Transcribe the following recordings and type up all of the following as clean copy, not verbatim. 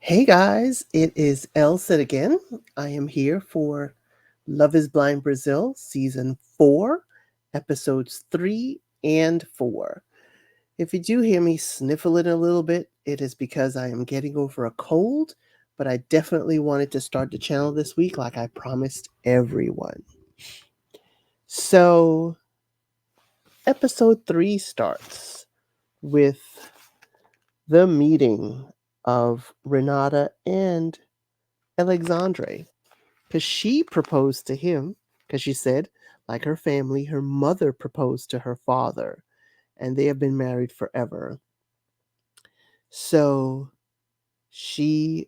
Hey guys, it is Elsa again. I am here for Love is Blind Brazil Season 4, Episodes 3 and 4. If you do hear me sniffling a little bit, it is because I am getting over a cold, but I definitely wanted to start the channel this week like I promised everyone. So, Episode 3 starts with the meeting of Renata and Alexandre. Because she proposed to him, because she said, like her family, her mother proposed to her father, and they have been married forever. So she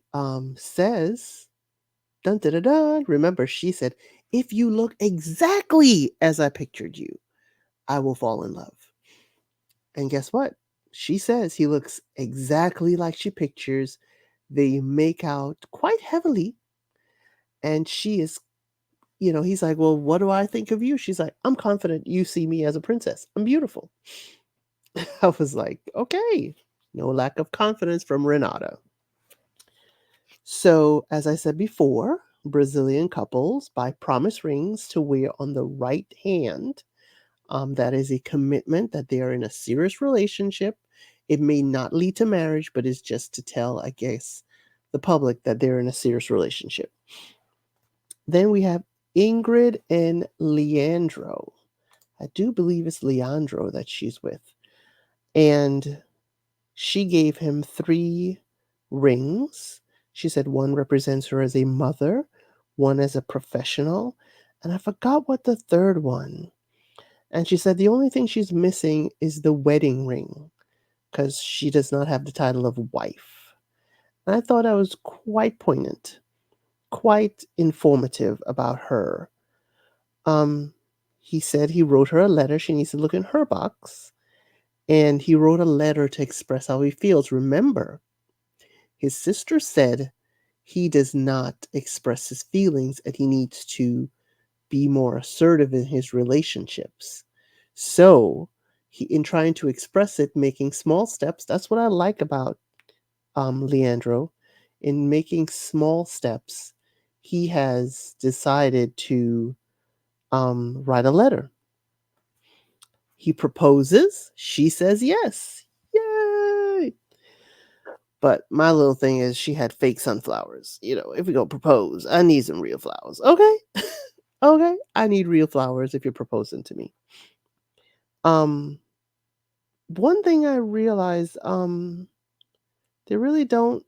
says, dun dun dun dun. Remember, she said, if you look exactly as I pictured you, I will fall in love. And guess what? She says he looks exactly like she pictures. They make out quite heavily, and she is he's like, "Well, what do I think of you?" She's like, "I'm confident you see me as a princess. I'm beautiful." I was like, "Okay." No lack of confidence from Renata. So, as I said before, Brazilian couples buy promise rings to wear on the right hand. That is a commitment that they are in a serious relationship. It may not lead to marriage, but it's just to tell, I guess, the public that they're in a serious relationship. Then we have Ingrid and Leandro. I do believe it's Leandro that she's with. And she gave him 3 rings. She said one represents her as a mother, one as a professional, and I forgot what the third one. And she said the only thing she's missing is the wedding ring because she does not have the title of wife. And I thought that was quite poignant, quite informative about her. Um, he said he wrote her a letter. She needs to look in her box. And he wrote a letter to express how he feels. Remember, his sister said he does not express his feelings and he needs to be more assertive in his relationships. So, in trying to express it, making small steps, that's what I like about Leandro. In making small steps, he has decided to write a letter. He proposes, she says yes. Yay! But my little thing is she had fake sunflowers. If we go propose, I need some real flowers. Okay? Okay, I need real flowers if you're proposing to me. Um, one thing I realized, they really don't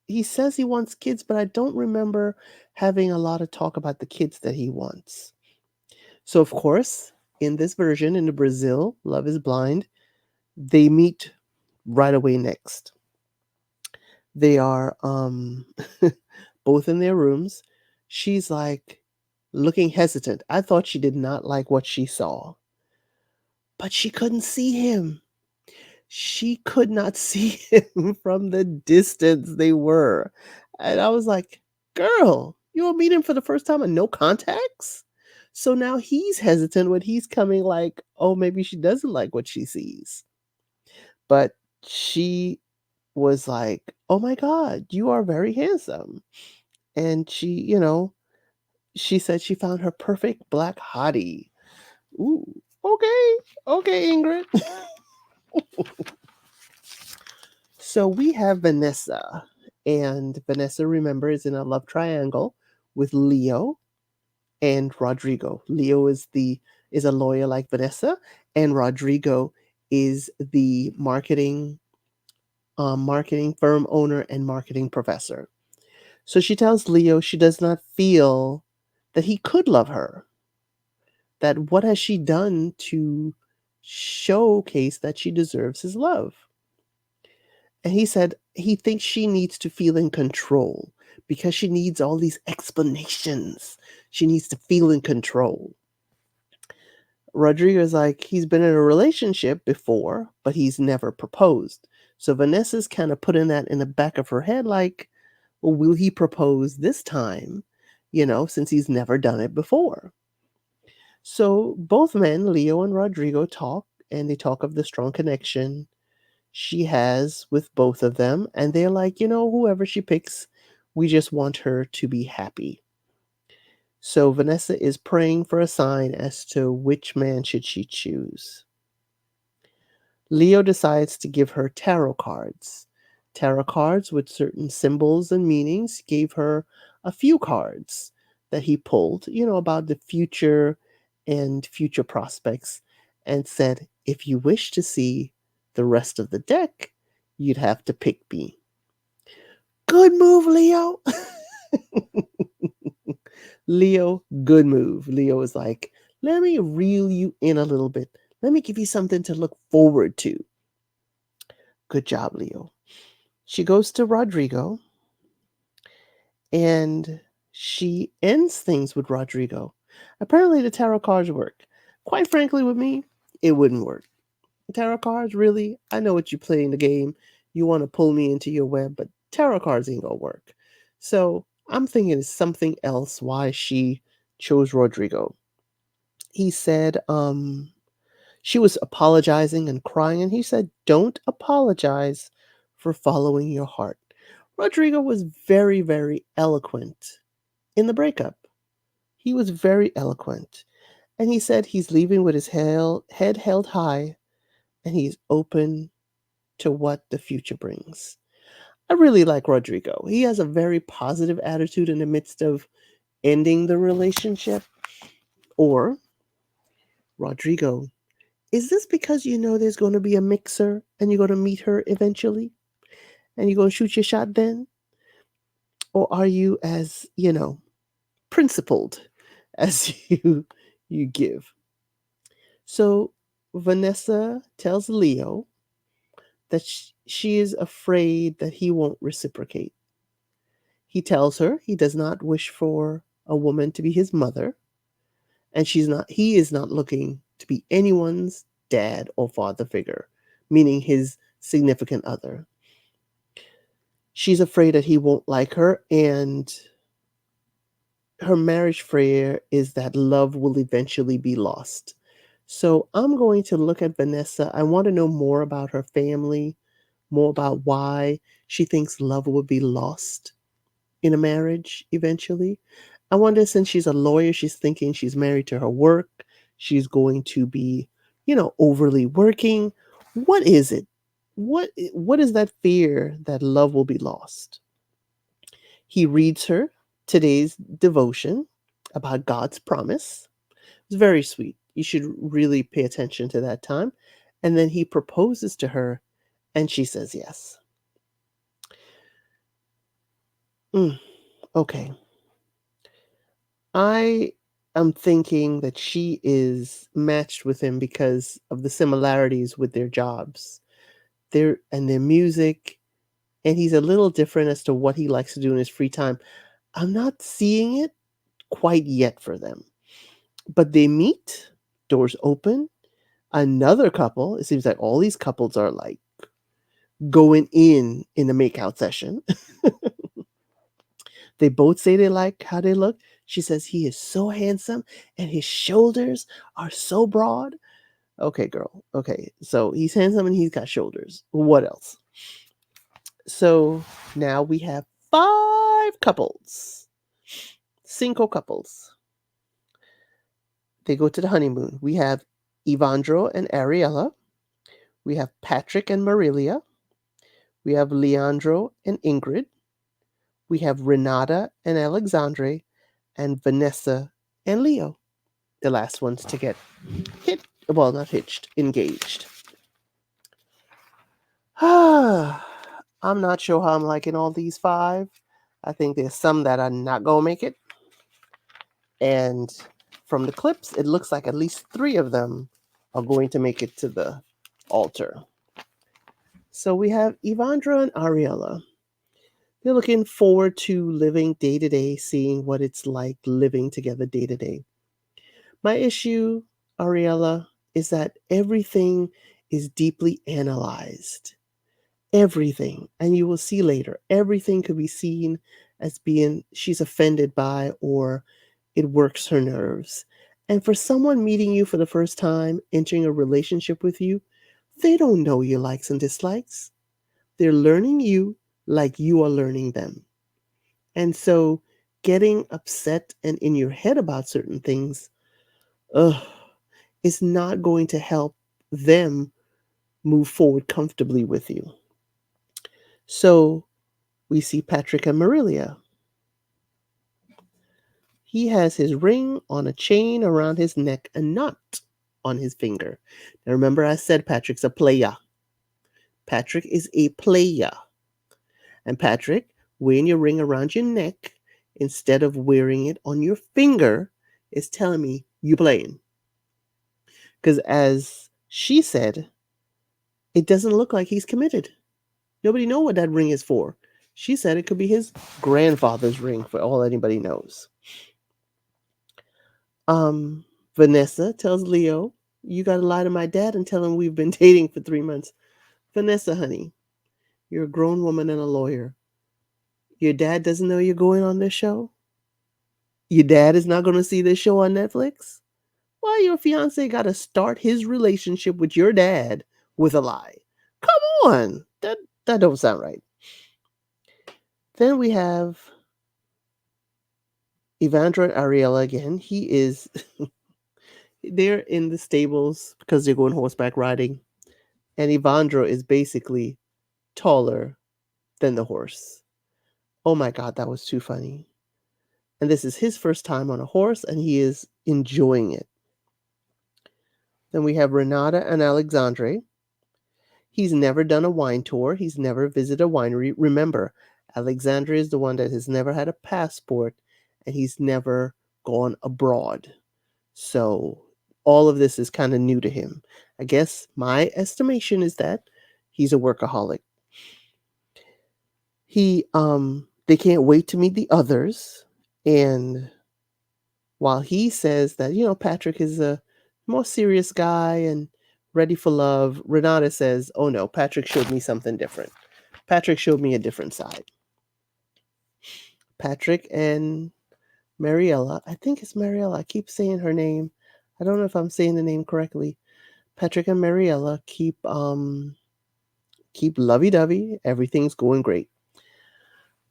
he says he wants kids, but I don't remember having a lot of talk about the kids that he wants. So, of course, in this version, in the Brazil, Love is Blind, they meet right away next. They are both in their rooms. She's like looking hesitant. I thought she did not like what she saw, but she couldn't see him. She could not see him from the distance they were. And I was like, girl, you will meet him for the first time and no contacts? So now he's hesitant when he's coming, like, oh, maybe she doesn't like what she sees. But she was like, oh my God, you are very handsome. And she said she found her perfect black hottie. Ooh, okay, okay, Ingrid. So we have Vanessa, and Vanessa, remember, is in a love triangle with Leo and Rodrigo. Leo is a lawyer like Vanessa, and Rodrigo is the marketing firm owner and marketing professor. So she tells Leo she does not feel that he could love her. That what has she done to showcase that she deserves his love? And he said he thinks she needs to feel in control because she needs all these explanations. She needs to feel in control. Rodrigo's like, he's been in a relationship before, but he's never proposed. So Vanessa's kind of putting that in the back of her head, like, well, will he propose this time? Since he's never done it before. So both men, Leo and Rodrigo, talk and they talk of the strong connection. she has with both of them, and they're like, whoever she picks, we just want her to be happy. So Vanessa is praying for a sign as to which man should she choose. Leo decides to give her tarot cards. Tarot cards with certain symbols and meanings gave her a few cards that he pulled, about the future and future prospects, and said, if you wish to see the rest of the deck, you'd have to pick me. Good move, Leo. Leo, good move. Leo is like, let me reel you in a little bit. Let me give you something to look forward to. Good job, Leo. She goes to Rodrigo and she ends things with Rodrigo. Apparently, the tarot cards work. Quite frankly, with me, it wouldn't work. Tarot cards, really? I know what you play in the game. You want to pull me into your web, but tarot cards ain't gonna work. So I'm thinking it's something else why she chose Rodrigo. He said, she was apologizing and crying, and he said, don't apologize for following your heart. Rodrigo was very, very eloquent in the breakup. He was very eloquent. And he said he's leaving with his head held high and he's open to what the future brings. I really like Rodrigo. He has a very positive attitude in the midst of ending the relationship. Or, Rodrigo, is this because you know there's going to be a mixer and you're going to meet her eventually and you're going to shoot your shot then? Or are you as, principled as you give? So Vanessa tells Leo that she is afraid that he won't reciprocate. He tells her he does not wish for a woman to be his mother, and he is not looking to be anyone's dad or father figure, meaning his significant other. She's afraid that he won't like her, and her marriage fear is that love will eventually be lost. So I'm going to look at Vanessa. I want to know more about her family, more about why she thinks love will be lost in a marriage eventually. I wonder, since she's a lawyer, she's thinking she's married to her work. She's going to be, overly working. What is it? What is that fear that love will be lost? He reads her today's devotion about God's promise. It's very sweet. You should really pay attention to that time. And then he proposes to her, and she says yes. Okay. I am thinking that she is matched with him because of the similarities with their jobs, their music, and he's a little different as to what he likes to do in his free time. I'm not seeing it quite yet for them. But they meet, doors open. Another couple, it seems like all these couples are like going in the makeout session. They both say they like how they look. She says he is so handsome and his shoulders are so broad. Okay, girl. Okay. So he's handsome and he's got shoulders. What else? So now we have 5 couples. 5 couples. They go to the honeymoon. We have Evandro and Ariella. We have Patrick and Marilia. We have Leandro and Ingrid. We have Renata and Alexandre. And Vanessa and Leo. The last ones to get not hitched, engaged. I'm not sure how I'm liking all these 5. I think there's some that are not going to make it. And from the clips, it looks like at least 3 of them are going to make it to the altar. So we have Evandro and Ariella. They're looking forward to living day to day, seeing what it's like living together day to day. My issue, Ariella, is that everything is deeply analyzed. Everything. And you will see later, everything could be seen as being she's offended by or it works her nerves. And for someone meeting you for the first time, entering a relationship with you, They don't know your likes and dislikes. They're learning you like you are learning them. And so getting upset and in your head about certain things, ugh, is not going to help them move forward comfortably with you. So we see Patrick and Marilia. He has his ring on a chain around his neck and not on his finger. Now remember, I said Patrick's a player. Patrick is a player. And Patrick, wearing your ring around your neck instead of wearing it on your finger is telling me you playing. Because as she said, it doesn't look like he's committed. Nobody know what that ring is for. She said it could be his grandfather's ring for all anybody knows. Um, Vanessa tells Leo, you gotta lie to my dad and tell him we've been dating for 3 months. Vanessa, honey, you're a grown woman and a lawyer. Your dad doesn't know you're going on this show? Your dad is not gonna see this show on Netflix? Why your fiance gotta start his relationship with your dad with a lie? Come on. That don't sound right. Then we have Evandro and Ariella again. He is they're in the stables because they're going horseback riding. And Evandro is basically taller than the horse. Oh my God, that was too funny. And this is his first time on a horse, and he is enjoying it. Then we have Renata and Alexandre. He's never done a wine tour. He's never visited a winery. Remember, Alexandre is the one that has never had a passport, and he's never gone abroad. So all of this is kind of new to him. I guess my estimation is that he's a workaholic. They can't wait to meet the others. And while he says that, Patrick is a more serious guy and ready for love, Renata says, oh no, Patrick showed me something different. Patrick showed me a different side. Patrick and Mariella, I think it's Mariella. I keep saying her name. I don't know if I'm saying the name correctly. Patrick and Mariella keep lovey-dovey. Everything's going great.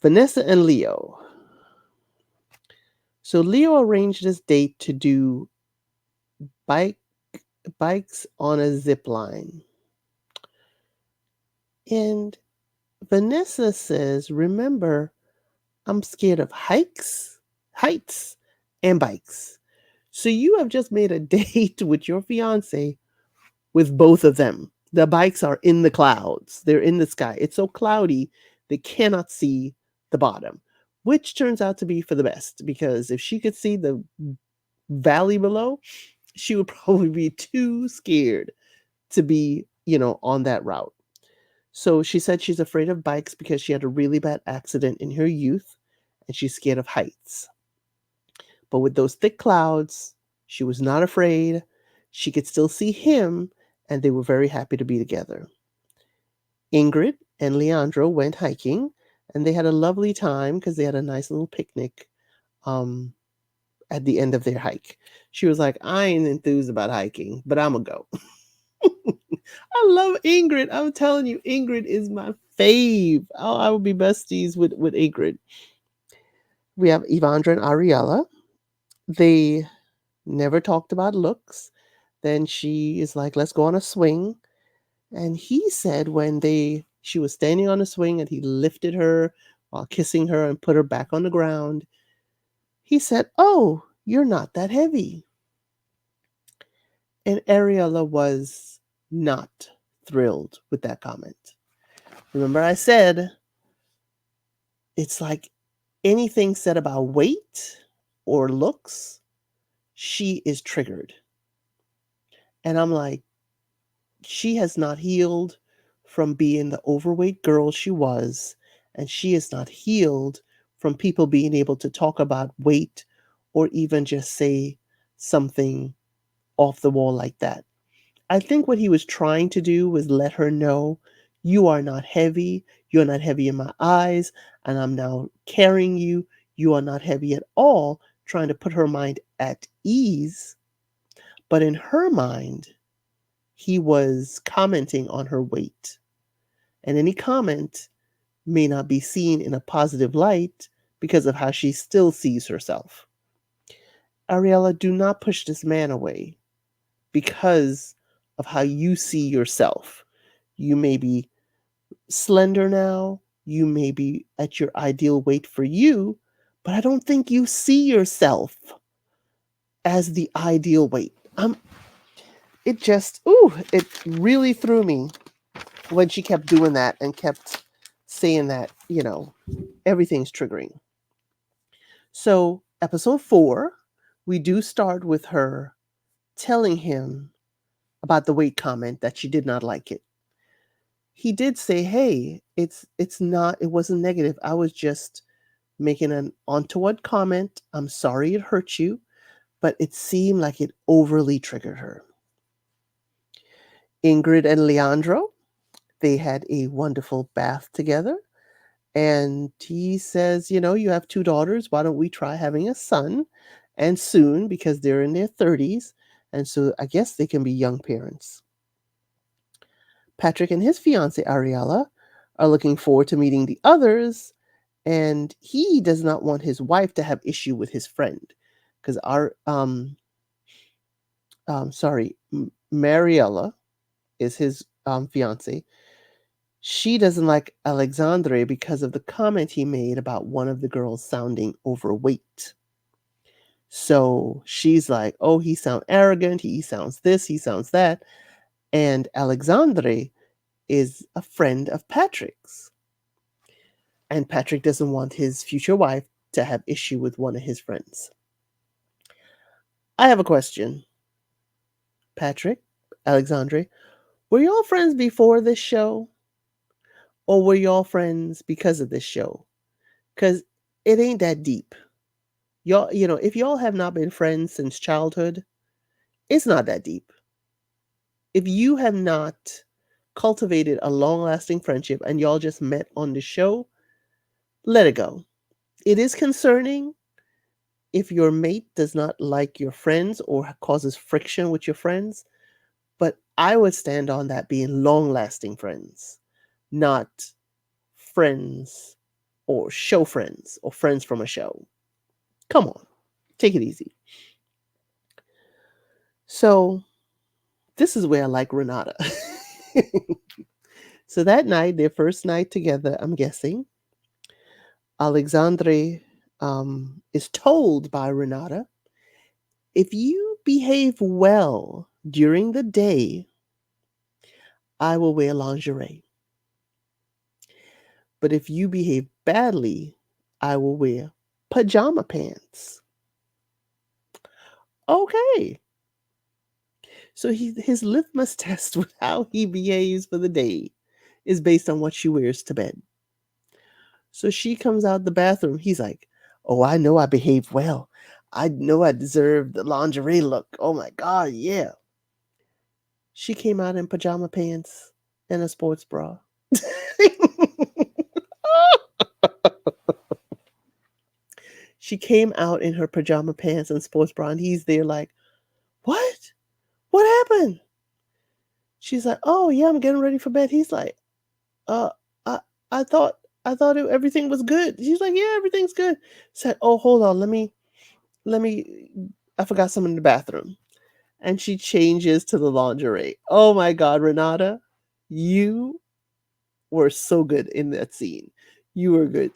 Vanessa and Leo. So Leo arranged this date to do bikes on a zip line. And Vanessa says, remember, I'm scared of heights, and bikes. So you have just made a date with your fiance with both of them. The bikes are in the clouds. They're in the sky. It's so cloudy they cannot see the bottom, which turns out to be for the best because if she could see the valley below, she would probably be too scared to be, on that route. So she said she's afraid of bikes because she had a really bad accident in her youth and she's scared of heights. But with those thick clouds, she was not afraid. She could still see him and they were very happy to be together. Ingrid and Leandro went hiking and they had a lovely time because they had a nice little picnic um, at the end of their hike. She was like, I ain't enthused about hiking, but I'm going to go. I love Ingrid. I'm telling you, Ingrid is my fave. Oh, I would be besties with Ingrid. We have Evandra and Ariella. They never talked about looks. Then she is like, let's go on a swing. And he said when she was standing on a swing and he lifted her while kissing her and put her back on the ground, he said, oh, you're not that heavy. And Ariella was not thrilled with that comment. Remember I said, it's like anything said about weight or looks, she is triggered. And I'm like, she has not healed from being the overweight girl she was, and she is not healed from people being able to talk about weight or even just say something off the wall like that. I think what he was trying to do was let her know, you are not heavy. You're not heavy in my eyes, and I'm now carrying you. You are not heavy at all, trying to put her mind at ease. But in her mind, he was commenting on her weight. And any comment may not be seen in a positive light because of how she still sees herself. Ariella, do not push this man away because of how you see yourself. You may be slender now, you may be at your ideal weight for you, but I don't think you see yourself as the ideal weight. It just, ooh, it really threw me when she kept doing that and kept saying that, everything's triggering. So, episode 4, we do start with her telling him about the weight comment that she did not like it. He did say, "Hey, it wasn't negative. I was just making an untoward comment. I'm sorry it hurt you, but it seemed like it overly triggered her." Ingrid and Leandro, they had a wonderful bath together. And he says, "You have 2 daughters. Why don't we try having a son? And soon, because they're in their 30s. And so I guess they can be young parents." Patrick and his fiancee, Ariella, are looking forward to meeting the others. And he does not want his wife to have issue with his friend. Because Mariella is his fiance. She doesn't like Alexandre because of the comment he made about one of the girls sounding overweight. So she's like, "Oh, he sounds arrogant. He sounds this. He sounds that." And Alexandre is a friend of Patrick's. And Patrick doesn't want his future wife to have issue with one of his friends. I have a question. Patrick, Alexandre, were y'all friends before this show? Or were y'all friends because of this show? Because it ain't that deep. Y'all, if y'all have not been friends since childhood, it's not that deep. If you have not cultivated a long lasting friendship and y'all just met on the show, let it go. It is concerning if your mate does not like your friends or causes friction with your friends, but I would stand on that being long lasting friends, not friends or show friends or friends from a show. Come on, take it easy. So, this is where I like Renata. So that night, their first night together, I'm guessing, Alexandre is told by Renata, "If you behave well during the day, I will wear lingerie. But if you behave badly, I will wear pajama pants." Okay. So his litmus test with how he behaves for the day is based on what she wears to bed. So she comes out the bathroom. He's like, "Oh, I know I behaved well. I know I deserve the lingerie look. Oh my God, yeah." She came out in pajama pants and a sports bra. She came out in her pajama pants and sports bra, and he's there like, "What? What happened?" She's like, "Oh yeah, I'm getting ready for bed." He's like, "Uh, I I thought everything was good." She's like, "Yeah, everything's good." Said, "Oh, hold on, let me. I forgot something in the bathroom." And she changes to the lingerie. Oh my God, Renata, you were so good in that scene. You were good.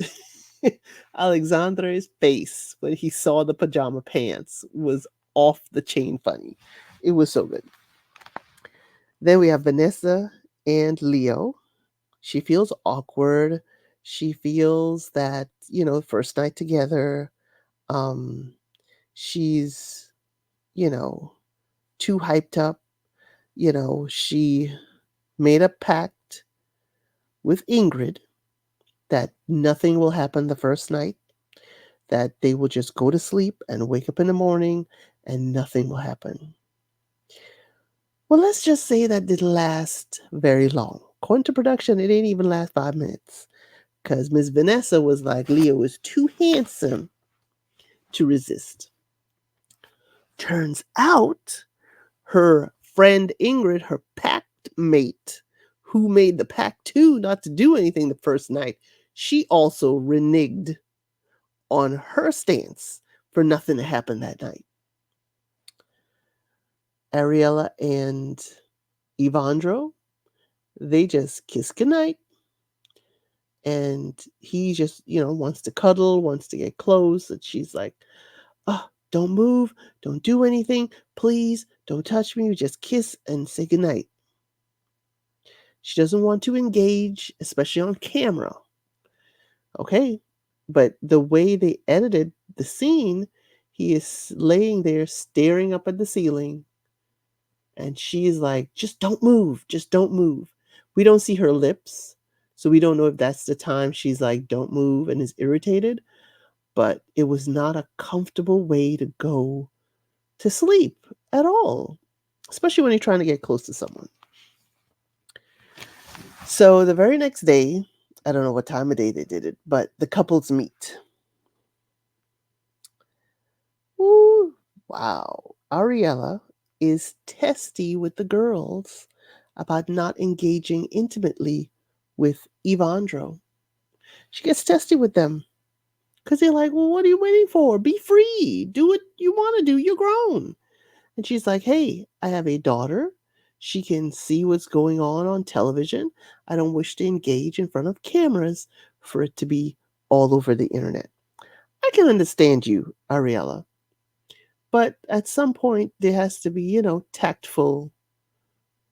Alexandre's face when he saw the pajama pants was off the chain funny. It was so good. Then we have Vanessa and Leo. She feels awkward. She feels that, first night together, um, she's, you know, too hyped up. She made a pact with Ingrid that nothing will happen the first night, that they will just go to sleep and wake up in the morning and nothing will happen. Well, let's just say that didn't last very long. According to production, it didn't even last 5 minutes because Miss Vanessa was like, Leo is too handsome to resist. Turns out her friend Ingrid, her pact mate, who made the pact too not to do anything the first night, she also reneged on her stance for nothing to happen that night. Ariella and Evandro, they just kiss goodnight, and he just, wants to cuddle, wants to get close, and she's like, "Oh, don't move, don't do anything, please, don't touch me, just kiss and say goodnight." She doesn't want to engage, especially on camera. Okay. But the way they edited the scene, he is laying there staring up at the ceiling, and she's like, "Just don't move, just don't move." We don't see her lips, so we don't know if that's the time she's like, "Don't move," and is irritated, but it was not a comfortable way to go to sleep at all, especially when you're trying to get close to someone. So the very next day, I don't know what time of day they did it, but the couples meet. Ooh, wow. Ariella is testy with the girls about not engaging intimately with Evandro. She gets testy with them because they're like, "Well, what are you waiting for? Be free. Do what you want to do. You're grown." And she's like, "Hey, I have a daughter. She can see what's going on television. I don't wish to engage in front of cameras for it to be all over the internet." I can understand you, Ariella, but at some point there has to be, tactful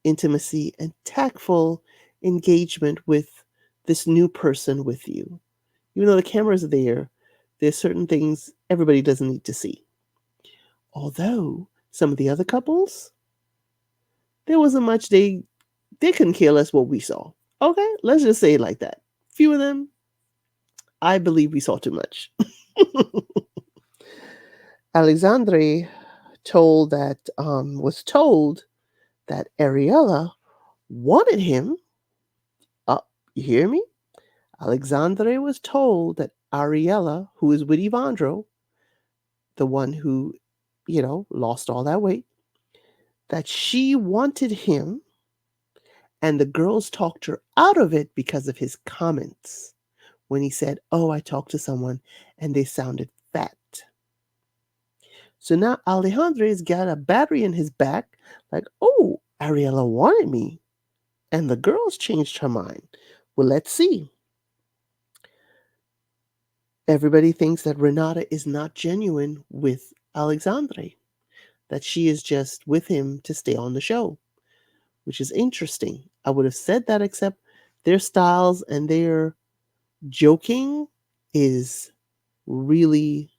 intimacy and tactful engagement with this new person with you. Even though the cameras are there, there's certain things everybody doesn't need to see. Although some of the other couples, there wasn't much they couldn't care less what we saw. Okay, let's just say it like that. Few of them, I believe we saw too much. Alexandre was told that Ariella wanted him. You hear me? Alexandre was told that Ariella, who is with Evandro, the one who, lost all that weight, that she wanted him, and the girls talked her out of it because of his comments when he said, "Oh, I talked to someone and they sounded fat." So now Alejandro's got a battery in his back, like, "Oh, Ariella wanted me, and the girls changed her mind." Well, let's see. Everybody thinks that Renata is not genuine with Alexandre, that she is just with him to stay on the show, which is interesting. I would have said that, except their styles and their joking is really,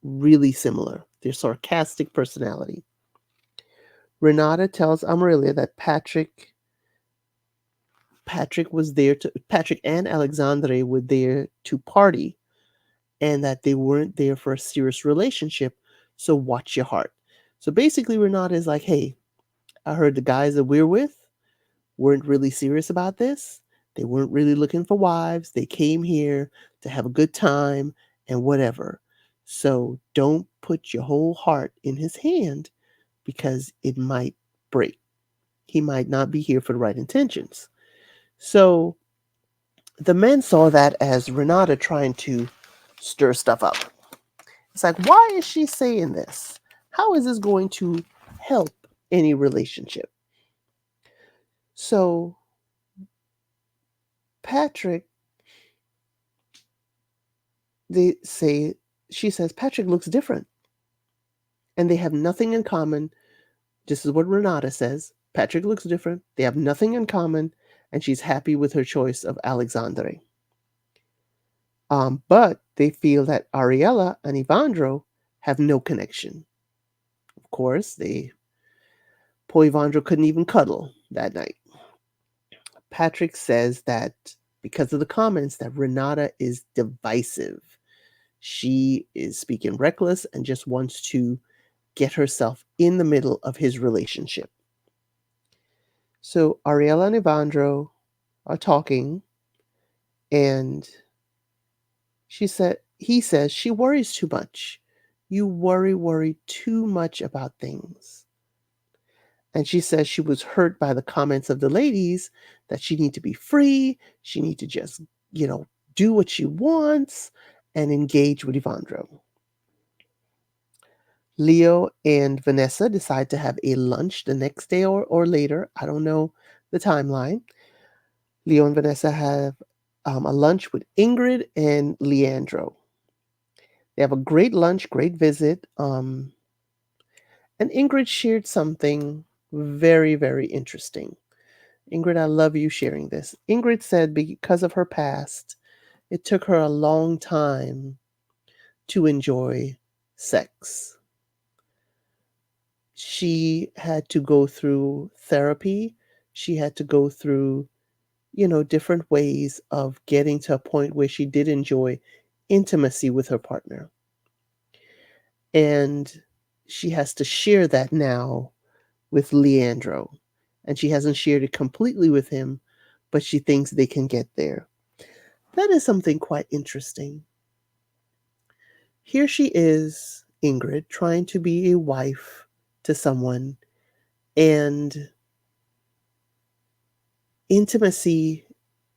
really similar. Their sarcastic personality. Renata tells Amarelia that Patrick and Alexandre were there to party, and that they weren't there for a serious relationship. So watch your heart. So basically, Renata is like, "Hey, I heard the guys that we're with weren't really serious about this. They weren't really looking for wives. They came here to have a good time and whatever. So don't put your whole heart in his hand because it might break. He might not be here for the right intentions." So the men saw that as Renata trying to stir stuff up. It's like, why is she saying this? How is this going to help any relationship? So Patrick, they say, she says, Patrick looks different. And they have nothing in common. This is what Renata says. Patrick looks different. They have nothing in common. And she's happy with her choice of Alexandre. But they feel that Ariella and Evandro have no connection. Of course, poor Evandro couldn't even cuddle that night. Patrick says that because of the comments that Renata is divisive. She is speaking reckless and just wants to get herself in the middle of his relationship. So Ariella and Evandro are talking, and he says she worries too much. You worry too much about things. And she says she was hurt by the comments of the ladies that she need to be free, she need to just, you know, do what she wants and engage with Evandro. Leo and Vanessa decide to have a lunch the next day or later. I don't know the timeline. Leo and Vanessa have a lunch with Ingrid and Leandro. They have a great lunch, great visit. And Ingrid shared something very, very interesting. Ingrid, I love you sharing this. Ingrid said because of her past, it took her a long time to enjoy sex. She had to go through therapy. She had to go through, different ways of getting to a point where she did enjoy intimacy with her partner. And she has to share that now with Leandro. And she hasn't shared it completely with him, but she thinks they can get there. That is something quite interesting. Here she is, Ingrid, trying to be a wife to someone, and intimacy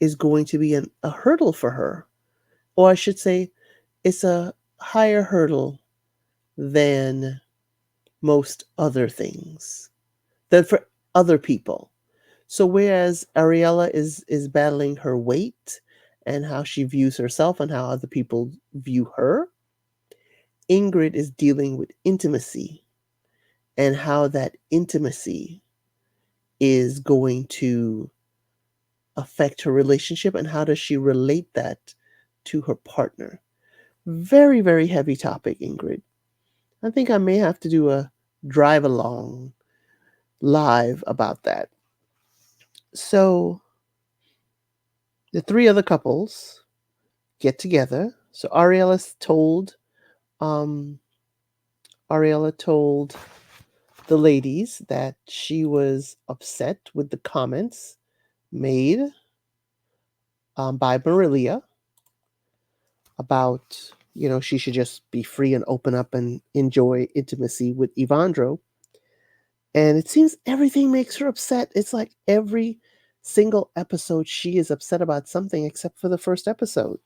is going to be a hurdle for her. Or I should say, it's a higher hurdle than most other things, than for other people. So whereas Ariella is battling her weight and how she views herself and how other people view her, Ingrid is dealing with intimacy and how that intimacy is going to affect her relationship and how does she relate that to her partner. Very, very heavy topic, Ingrid. I think I may have to do a drive along live about that. So the three other couples get together. So um, Ariella told the ladies that she was upset with the comments made by Marilia about, she should just be free and open up and enjoy intimacy with Evandro. And it seems everything makes her upset. It's like every single episode she is upset about something except for the first episode.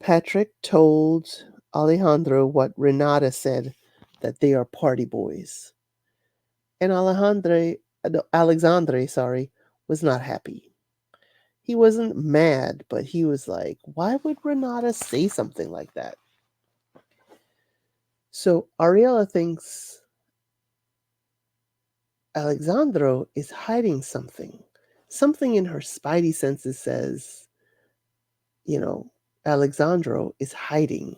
Patrick told Alejandro what Renata said, that they are party boys. And Alexandre, sorry, was not happy. He wasn't mad, but he was like, why would Renata say something like that? So Ariella thinks Alexandro is hiding something. Something in her spidey senses says, Alexandro is hiding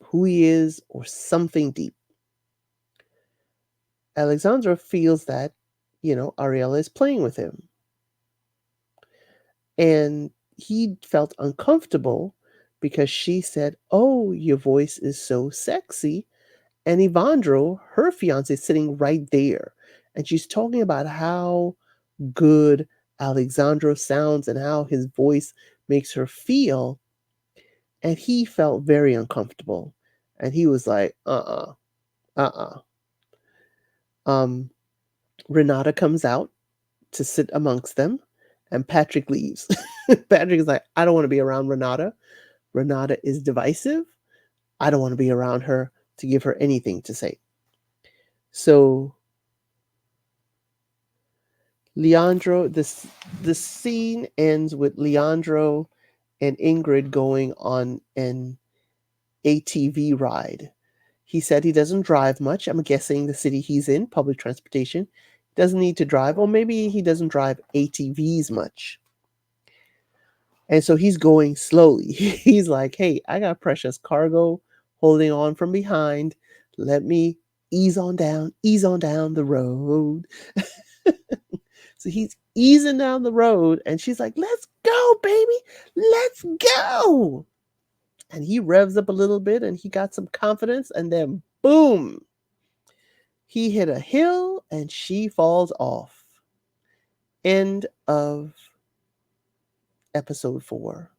who he is or something deep. Alexandro feels that, Ariella is playing with him. And he felt uncomfortable because she said, oh, your voice is so sexy. And Evandro, her fiance, is sitting right there. And she's talking about how good Alexandro sounds and how his voice makes her feel. And he felt very uncomfortable. And he was like, uh-uh. Um, Renata comes out to sit amongst them, and Patrick leaves. Patrick is like, I don't want to be around Renata. Renata is divisive. I don't want to be around her to give her anything to say. So Leandro, the scene ends with Leandro and Ingrid going on an ATV ride. He said he doesn't drive much. I'm guessing the city he's in, public transportation, doesn't need to drive, or maybe he doesn't drive ATVs much. And so he's going slowly. He's like, hey, I got precious cargo holding on from behind. Let me ease on down the road. So he's easing down the road, and she's like, let's go, baby. Let's go. And he revs up a little bit and he got some confidence, and then boom, he hit a hill and she falls off. End of episode 4.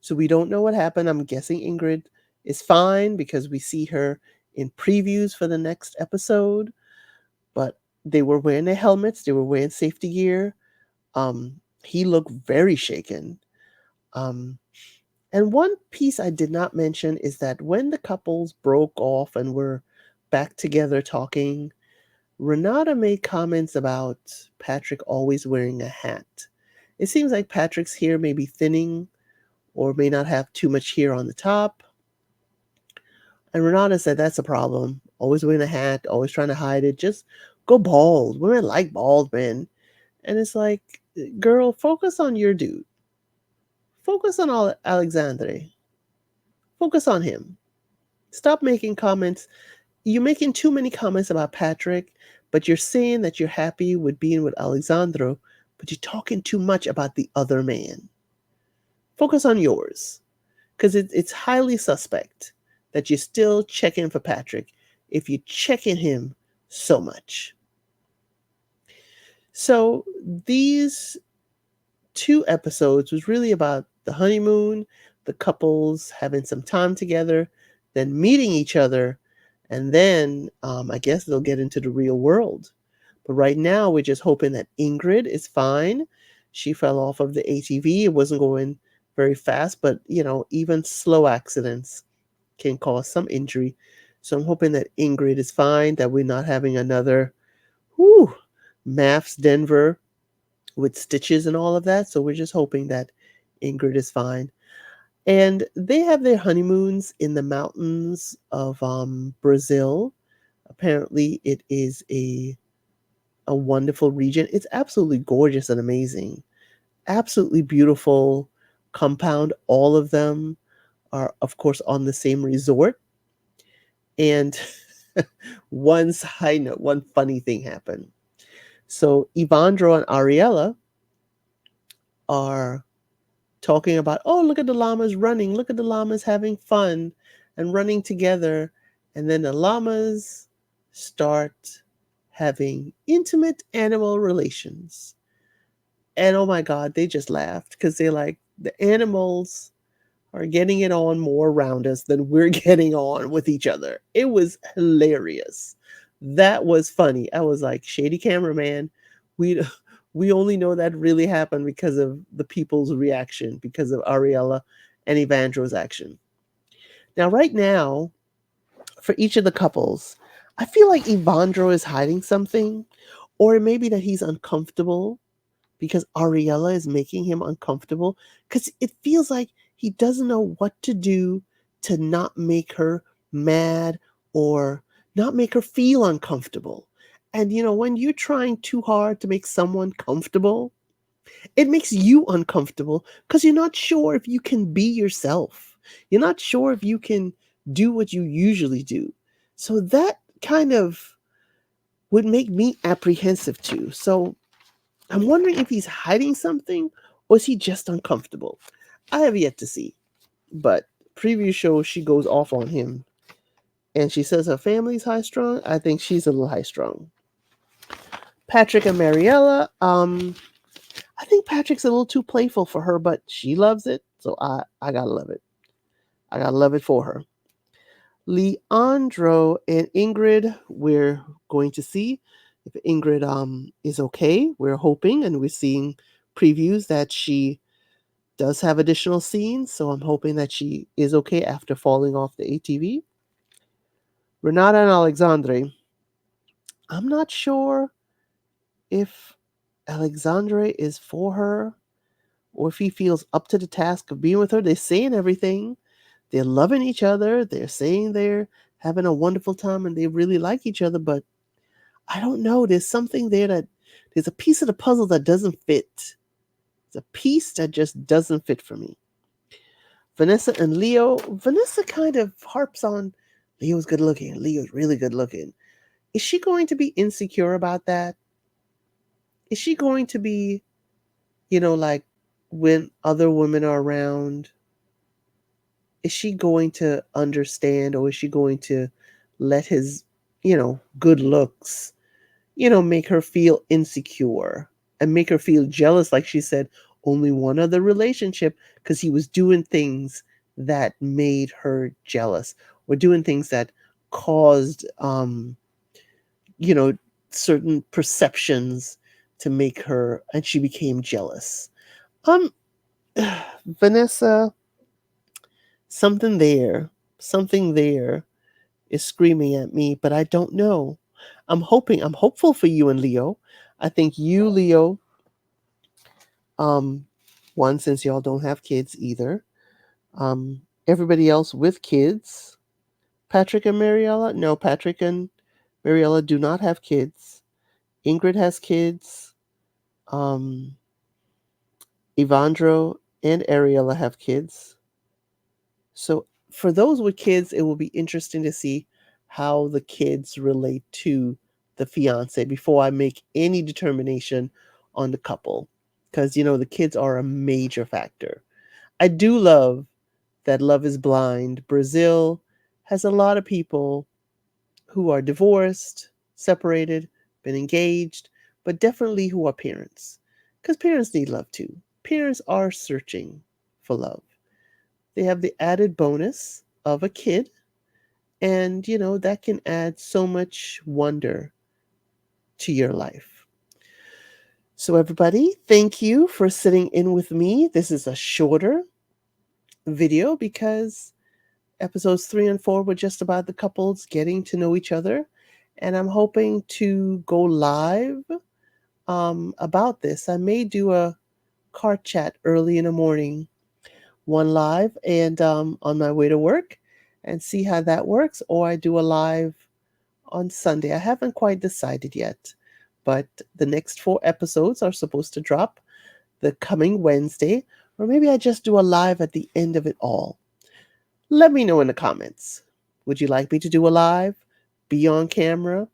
So we don't know what happened. I'm guessing Ingrid is fine because we see her in previews for the next episode. They were wearing their helmets, they were wearing safety gear. He looked very shaken. Um, and one piece I did not mention is that when the couples broke off and were back together talking, Renata made comments about Patrick always wearing a hat. It seems like Patrick's hair may be thinning or may not have too much hair on the top. And Renata said that's a problem. Always wearing a hat, always trying to hide it. Just go bald. Women like bald men. And it's like, girl, focus on your dude. Focus on Alexandre. Focus on him. Stop making comments. You're making too many comments about Patrick, but you're saying that you're happy with being with Alexandro, but you're talking too much about the other man. Focus on yours, because it's highly suspect that you're still checking for Patrick if you're checking him so much. So these two episodes was really about the honeymoon, the couples having some time together, then meeting each other, and then I guess they'll get into the real world. But right now, we're just hoping that Ingrid is fine. She fell off of the ATV. It wasn't going very fast, but even slow accidents can cause some injury. So I'm hoping that Ingrid is fine, that we're not having another whew, MAFS Denver with stitches and all of that. So we're just hoping that Ingrid is fine. And they have their honeymoons in the mountains of Brazil. Apparently, it is a wonderful region. It's absolutely gorgeous and amazing. Absolutely beautiful compound. All of them are, of course, on the same resort. And one side note, one funny thing happened. So Evandro and Ariella are talking about, oh, look at the llamas running, look at the llamas having fun and running together. And then the llamas start having intimate animal relations. And oh my God, they just laughed because they're like, the animals are getting it on more around us than we're getting on with each other. It was hilarious. That was funny. I was like, shady cameraman, we we only know that really happened because of the people's reaction, because of Ariella and Evandro's action. Now, right now, for each of the couples, I feel like Evandro is hiding something, or it may be that he's uncomfortable because Ariella is making him uncomfortable, because it feels like he doesn't know what to do to not make her mad or not make her feel uncomfortable. And when you're trying too hard to make someone comfortable, it makes you uncomfortable because you're not sure if you can be yourself. You're not sure if you can do what you usually do. So that kind of would make me apprehensive too. So I'm wondering if he's hiding something or is he just uncomfortable? I have yet to see. But preview shows she goes off on him and she says her family's high strung. I think she's a little high strung. Patrick and Mariella, I think Patrick's a little too playful for her, but she loves it. So I gotta love it. I gotta love it for her. Leandro and Ingrid, we're going to see if Ingrid is okay. We're hoping and we're seeing previews that she does have additional scenes, so I'm hoping that she is okay after falling off the ATV. Renata and Alexandre, I'm not sure if Alexandre is for her or if he feels up to the task of being with her. They're saying everything. They're loving each other. They're saying they're having a wonderful time and they really like each other, but I don't know. There's something there there's a piece of the puzzle that doesn't fit. It's a piece that just doesn't fit for me. Vanessa and Leo. Vanessa kind of harps on Leo's good looking. Leo's really good looking. Is she going to be insecure about that? Is she going to be, like when other women are around, is she going to understand or is she going to let his, good looks, make her feel insecure and make her feel jealous, like she said, only one other relationship because he was doing things that made her jealous or doing things that caused, you know, certain perceptions to make her, and she became jealous. Um, Vanessa, something there, something there is screaming at me, but I don't know. I'm hopeful for you and Leo. I think you, Leo, um, one, since y'all don't have kids either. Everybody else with kids, Patrick and Mariella, no, Patrick and Mariella do not have kids. Ingrid has kids. Um, Evandro and Ariella have kids. So for those with kids, it will be interesting to see how the kids relate to the fiance before I make any determination on the couple. Because, the kids are a major factor. I do love that Love is Blind. Brazil has a lot of people who are divorced, separated, been engaged, but definitely who are parents. Because parents need love too. Parents are searching for love. They have the added bonus of a kid, and that can add so much wonder to your life. So, everybody, thank you for sitting in with me. This is a shorter video because episodes 3 and 4 were just about the couples getting to know each other. And I'm hoping to go live about this. I may do a car chat early in the morning, one live, and on my way to work, and see how that works. Or I do a live on Sunday. I haven't quite decided yet, but the next 4 episodes are supposed to drop the coming Wednesday, or maybe I just do a live at the end of it all. Let me know in the comments. Would you like me to do a live? Be on camera?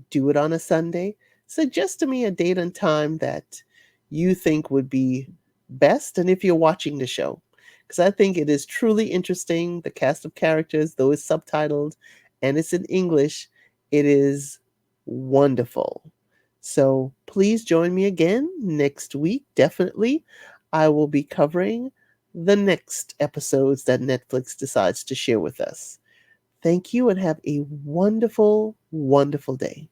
Do it on a Sunday? Suggest to me a date and time that you think would be best, and if you're watching the show. Because I think it is truly interesting. The cast of characters, though it's subtitled and it's in English, it is wonderful. So please join me again next week. Definitely. I will be covering the next episodes that Netflix decides to share with us. Thank you and have a wonderful, wonderful day.